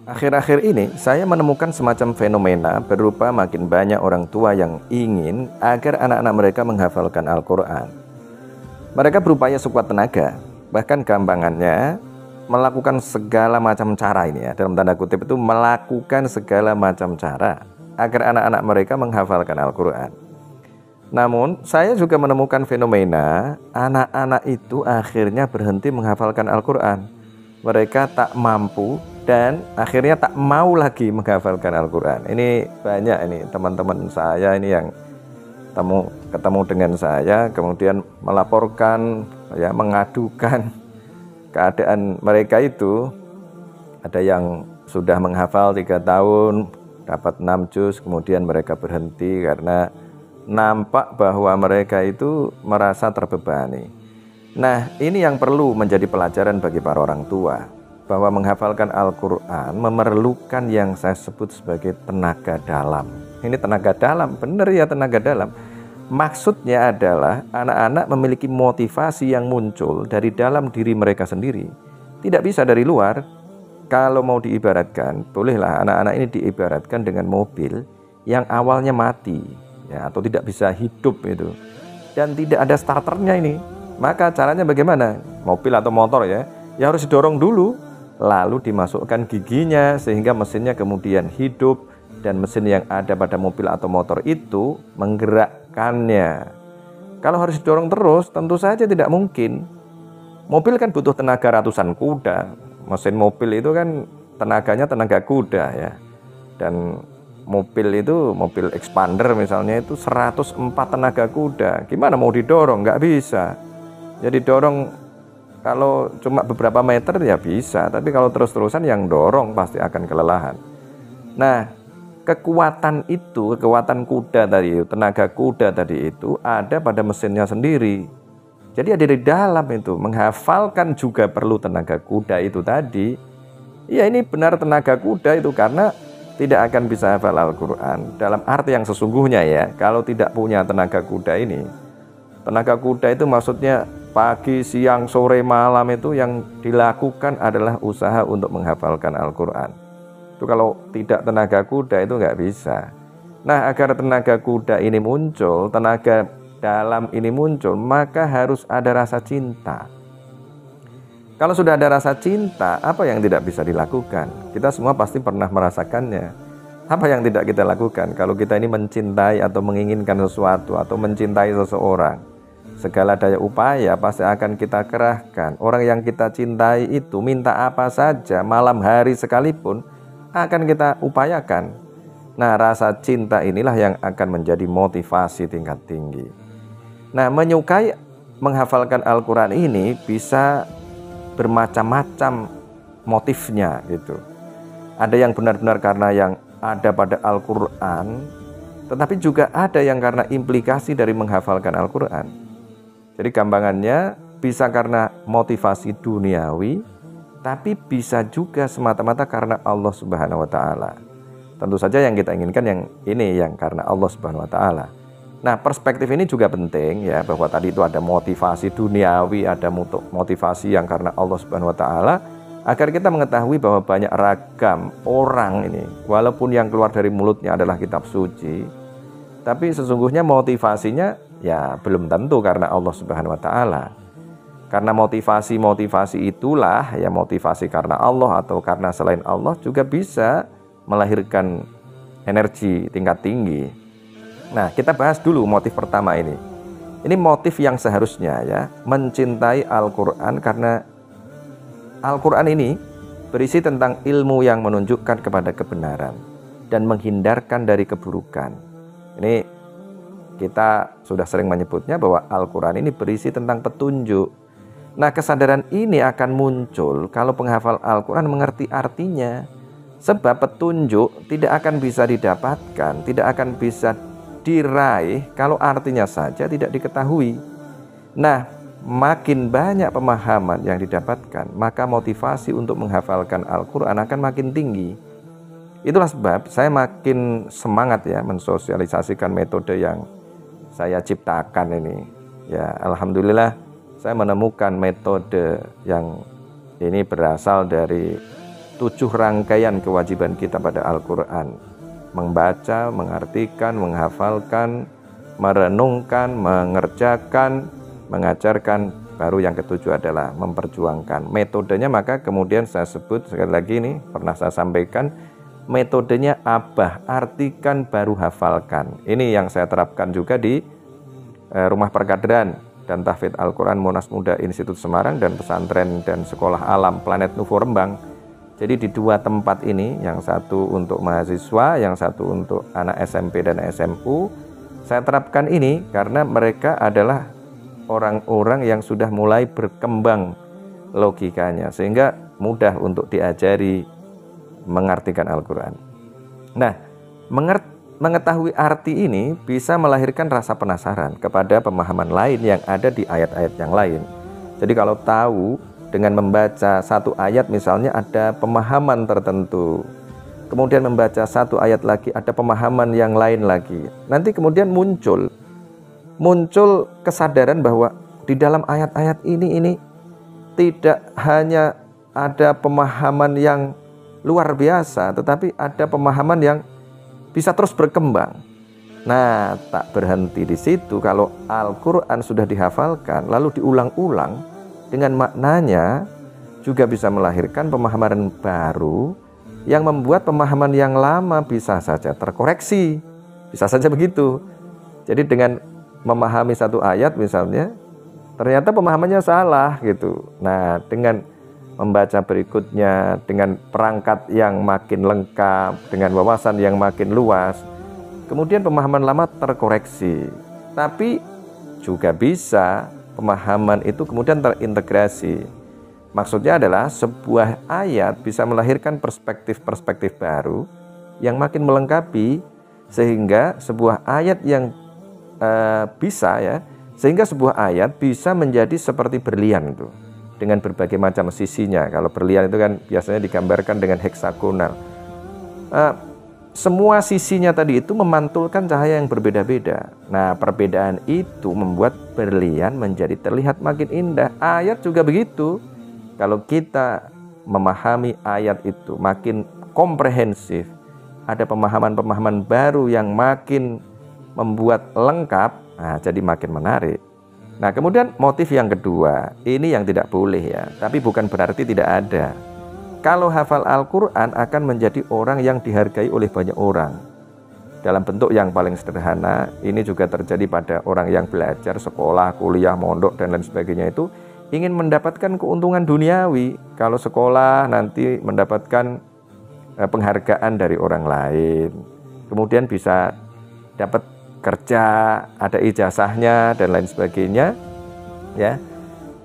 Akhir-akhir ini saya menemukan semacam fenomena berupa makin banyak orang tua yang ingin agar anak-anak mereka menghafalkan Al-Quran. Mereka berupaya sekuat tenaga, bahkan gampangannya melakukan segala macam cara ini ya, dalam tanda kutip itu melakukan segala macam cara agar anak-anak mereka menghafalkan Al-Quran. Namun saya juga menemukan fenomena anak-anak itu akhirnya berhenti menghafalkan Al-Quran. Mereka tak mampu dan akhirnya tak mau lagi menghafalkan Al-Quran. Ini banyak ini teman-teman saya ini yang ketemu dengan saya, kemudian melaporkan, ya, mengadukan keadaan mereka itu. Ada yang sudah menghafal 3 tahun, dapat 6 juz, kemudian mereka berhenti karena nampak bahwa mereka itu merasa terbebani. Nah, ini yang perlu menjadi pelajaran bagi para orang tua, bahwa menghafalkan Al-Quran memerlukan yang saya sebut sebagai tenaga dalam. Ini tenaga dalam, benar ya, tenaga dalam. Maksudnya adalah anak-anak memiliki motivasi yang muncul dari dalam diri mereka sendiri, tidak bisa dari luar. Kalau mau diibaratkan, bolehlah anak-anak ini diibaratkan dengan mobil yang awalnya mati, ya, atau tidak bisa hidup itu, dan tidak ada starternya ini. Maka caranya bagaimana? Mobil atau motor ya harus didorong dulu, lalu dimasukkan giginya sehingga mesinnya kemudian hidup, dan mesin yang ada pada mobil atau motor itu menggerakkannya. Kalau harus didorong terus, tentu saja tidak mungkin. Mobil kan butuh tenaga ratusan kuda. Mesin mobil itu kan tenaganya tenaga kuda ya. Dan mobil itu, mobil expander misalnya itu 104 tenaga kuda. Gimana mau didorong? Nggak bisa. Jadi dorong kalau cuma beberapa meter ya bisa, tapi kalau terus-terusan yang dorong pasti akan kelelahan. Nah, kekuatan itu, kekuatan kuda tadi itu, tenaga kuda tadi itu ada pada mesinnya sendiri. Jadi ada di dalam itu, menghafalkan juga perlu tenaga kuda itu tadi. Ya, ini benar tenaga kuda itu, karena tidak akan bisa hafal Al-Quran dalam arti yang sesungguhnya ya, kalau tidak punya tenaga kuda ini. Tenaga kuda itu maksudnya pagi, siang, sore, malam itu yang dilakukan adalah usaha untuk menghafalkan Al-Quran. Itu kalau tidak tenaga kuda itu nggak bisa. Nah, agar tenaga kuda ini muncul, tenaga dalam ini muncul, maka harus ada rasa cinta. Kalau sudah ada rasa cinta, apa yang tidak bisa dilakukan? Kita semua pasti pernah merasakannya. Apa yang tidak kita lakukan kalau kita ini mencintai atau menginginkan sesuatu atau mencintai seseorang? Segala daya upaya pasti akan kita kerahkan. Orang yang kita cintai itu minta apa saja, malam hari sekalipun akan kita upayakan. Nah, rasa cinta inilah yang akan menjadi motivasi tingkat tinggi. Nah, menyukai menghafalkan Al-Quran ini bisa bermacam-macam motifnya gitu. Ada yang benar-benar karena yang ada pada Al-Quran, tetapi juga ada yang karena implikasi dari menghafalkan Al-Quran. Jadi gampangannya bisa karena motivasi duniawi, tapi bisa juga semata-mata karena Allah Subhanahu wa Ta'ala. Tentu saja yang kita inginkan yang ini, yang karena Allah Subhanahu wa Ta'ala. Nah, perspektif ini juga penting ya, bahwa tadi itu ada motivasi duniawi, ada motivasi yang karena Allah Subhanahu wa Ta'ala, agar kita mengetahui bahwa banyak ragam orang ini, walaupun yang keluar dari mulutnya adalah kitab suci, tapi sesungguhnya motivasinya ya belum tentu karena Allah Subhanahu wa Ta'ala. Karena motivasi itulah ya, motivasi karena Allah atau karena selain Allah juga bisa melahirkan energi tingkat tinggi. Nah, kita bahas dulu motif pertama ini. Ini motif yang seharusnya ya, mencintai Al-Quran, karena Al-Quran ini berisi tentang ilmu yang menunjukkan kepada kebenaran dan menghindarkan dari keburukan. Ini kita sudah sering menyebutnya bahwa Al-Quran ini berisi tentang petunjuk. Nah, kesadaran ini akan muncul kalau penghafal Al-Quran mengerti artinya. Sebab petunjuk tidak akan bisa didapatkan, tidak akan bisa diraih kalau artinya saja tidak diketahui. Nah, makin banyak pemahaman yang didapatkan, maka motivasi untuk menghafalkan Al-Quran akan makin tinggi. Itulah sebab saya makin semangat ya mensosialisasikan metode yang saya ciptakan ini. Ya, alhamdulillah saya menemukan metode yang ini berasal dari 7 rangkaian kewajiban kita pada Al-Quran: membaca, mengartikan, menghafalkan, merenungkan, mengerjakan, mengajarkan. Baru yang ketujuh adalah memperjuangkan. Metodenya maka kemudian saya sebut sekali lagi, ini pernah saya sampaikan, metodenya abah, artikan baru hafalkan. Ini yang saya terapkan juga di Rumah Perkaderan dan Tahfidz Al-Quran Monas Muda Institut Semarang dan Pesantren dan Sekolah Alam Planet Nuvo Rembang. Jadi di 2 tempat ini, yang satu untuk mahasiswa, yang satu untuk anak SMP dan SMU, saya terapkan ini karena mereka adalah orang-orang yang sudah mulai berkembang logikanya, sehingga mudah untuk diajari mengartikan Al-Quran. Nah, mengetahui arti ini bisa melahirkan rasa penasaran kepada pemahaman lain yang ada di ayat-ayat yang lain. Jadi kalau tahu dengan membaca satu ayat misalnya ada pemahaman tertentu, kemudian membaca satu ayat lagi ada pemahaman yang lain lagi, nanti kemudian muncul kesadaran bahwa di dalam ayat-ayat ini tidak hanya ada pemahaman yang luar biasa, tetapi ada pemahaman yang bisa terus berkembang. Nah, tak berhenti di situ. Kalau Al-Quran sudah dihafalkan lalu diulang-ulang dengan maknanya, juga bisa melahirkan pemahaman baru yang membuat pemahaman yang lama bisa saja terkoreksi. Bisa saja begitu. Jadi dengan memahami satu ayat misalnya, ternyata pemahamannya salah gitu. Nah, dengan membaca berikutnya dengan perangkat yang makin lengkap, dengan wawasan yang makin luas, kemudian pemahaman lama terkoreksi. Tapi juga bisa pemahaman itu kemudian terintegrasi. Maksudnya adalah sebuah ayat bisa melahirkan perspektif-perspektif baru yang makin melengkapi, sehingga sebuah ayat yang sehingga sebuah ayat bisa menjadi seperti berlian itu, dengan berbagai macam sisinya. Kalau berlian itu kan biasanya digambarkan dengan heksagonal. Semua sisinya tadi itu memantulkan cahaya yang berbeda-beda. Nah, perbedaan itu membuat berlian menjadi terlihat makin indah. Ayat juga begitu. Kalau kita memahami ayat itu makin komprehensif, ada pemahaman-pemahaman baru yang makin membuat lengkap, nah jadi makin menarik. Nah, kemudian motif yang kedua, ini yang tidak boleh ya, tapi bukan berarti tidak ada. Kalau hafal Al-Quran akan menjadi orang yang dihargai oleh banyak orang. Dalam bentuk yang paling sederhana, ini juga terjadi pada orang yang belajar, sekolah, kuliah, mondok, dan lain sebagainya itu ingin mendapatkan keuntungan duniawi. Kalau sekolah nanti mendapatkan penghargaan dari orang lain, kemudian bisa dapat kerja, ada ijazahnya dan lain sebagainya ya.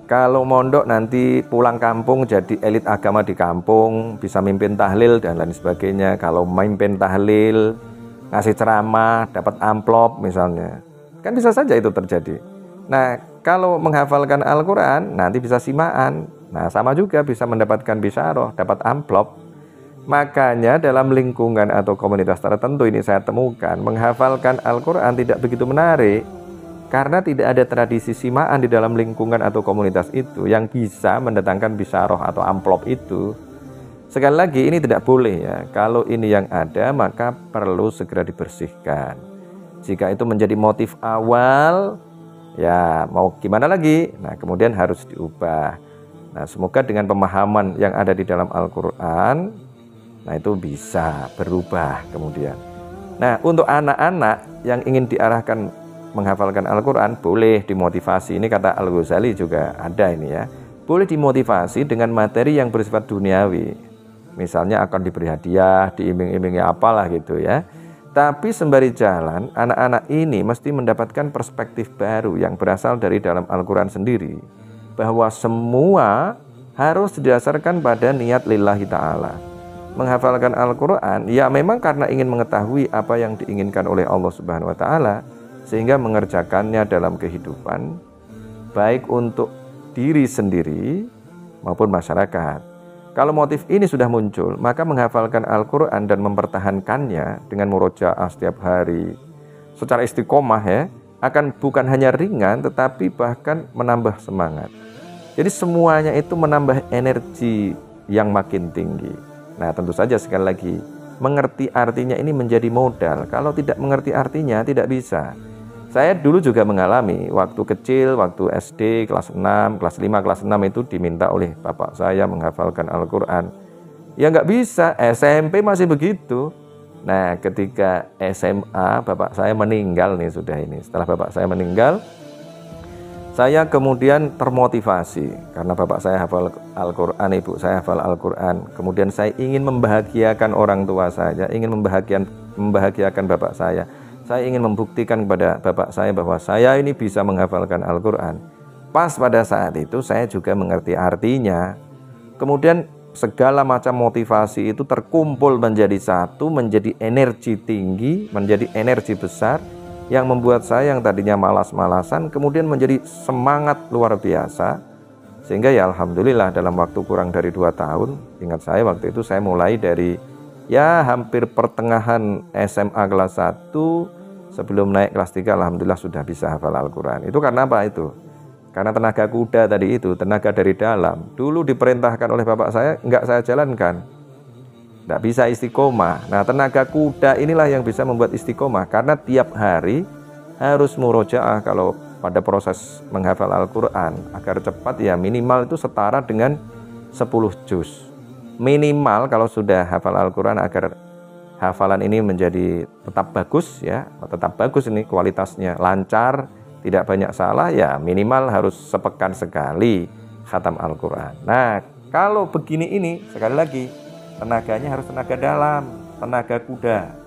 Kalau mondok nanti pulang kampung jadi elit agama di kampung, bisa mimpin tahlil dan lain sebagainya. Kalau mimpin tahlil, ngasih ceramah, dapat amplop misalnya, kan bisa saja itu terjadi. Nah, kalau menghafalkan Al-Quran nanti bisa simaan, nah sama juga bisa mendapatkan bisyarah, dapat amplop. Makanya dalam lingkungan atau komunitas tertentu ini saya temukan menghafalkan Al-Quran tidak begitu menarik, karena tidak ada tradisi simaan di dalam lingkungan atau komunitas itu yang bisa mendatangkan bisyarah atau amplop itu. Sekali lagi, ini tidak boleh ya. Kalau ini yang ada, maka perlu segera dibersihkan. Jika itu menjadi motif awal, ya mau gimana lagi? Nah, kemudian harus diubah. Nah, semoga dengan pemahaman yang ada di dalam Al-Quran, nah itu bisa berubah kemudian. Nah, untuk anak-anak yang ingin diarahkan menghafalkan Al-Quran, boleh dimotivasi. Ini kata Al-Ghazali juga ada ini ya. Boleh dimotivasi dengan materi yang bersifat duniawi. Misalnya akan diberi hadiah, diiming-imingi apalah gitu ya. Tapi sembari jalan, anak-anak ini mesti mendapatkan perspektif baru yang berasal dari dalam Al-Quran sendiri. Bahwa semua harus didasarkan pada niat lillahi ta'ala. Menghafalkan Al-Quran ya memang karena ingin mengetahui apa yang diinginkan oleh Allah Subhanahu wa Ta'ala, sehingga mengerjakannya dalam kehidupan baik untuk diri sendiri maupun masyarakat. Kalau motif ini sudah muncul, maka menghafalkan Al-Quran dan mempertahankannya dengan murojaah setiap hari secara istiqomah ya, akan bukan hanya ringan tetapi bahkan menambah semangat. Jadi semuanya itu menambah energi yang makin tinggi. Nah, tentu saja sekali lagi, mengerti artinya ini menjadi modal. Kalau tidak mengerti artinya, tidak bisa. Saya dulu juga mengalami, waktu kecil, waktu SD, kelas 6, kelas 5, kelas 6 itu diminta oleh bapak saya menghafalkan Al-Quran. Ya nggak bisa, SMP masih begitu. Nah, ketika SMA, bapak saya meninggal nih sudah ini. Setelah bapak saya meninggal, saya kemudian termotivasi karena bapak saya hafal Al-Quran, ibu saya hafal Al-Quran. Kemudian saya ingin membahagiakan orang tua saya, ingin membahagiakan bapak saya. Saya ingin membuktikan kepada bapak saya bahwa saya ini bisa menghafalkan Al-Quran. Pas pada saat itu saya juga mengerti artinya. Kemudian segala macam motivasi itu terkumpul menjadi satu, menjadi energi tinggi, menjadi energi besar, yang membuat saya yang tadinya malas-malasan kemudian menjadi semangat luar biasa. Sehingga ya alhamdulillah dalam waktu kurang dari 2 tahun, ingat saya waktu itu saya mulai dari ya hampir pertengahan SMA kelas 1, sebelum naik kelas 3 alhamdulillah sudah bisa hafal Al-Quran. Itu karena apa itu? Karena tenaga kuda tadi itu, tenaga dari dalam. Dulu diperintahkan oleh bapak saya, enggak saya jalankan. Tidak bisa istiqomah. Nah, tenaga kuda inilah yang bisa membuat istiqomah. Karena tiap hari harus murojaah kalau pada proses menghafal Al-Quran. Agar cepat ya minimal itu setara dengan 10 juz. Minimal kalau sudah hafal Al-Quran agar hafalan ini menjadi tetap bagus ya. Tetap bagus ini kualitasnya, lancar, tidak banyak salah ya minimal harus sepekan sekali khatam Al-Quran. Nah, kalau begini ini sekali lagi tenaganya harus tenaga dalam, tenaga kuda.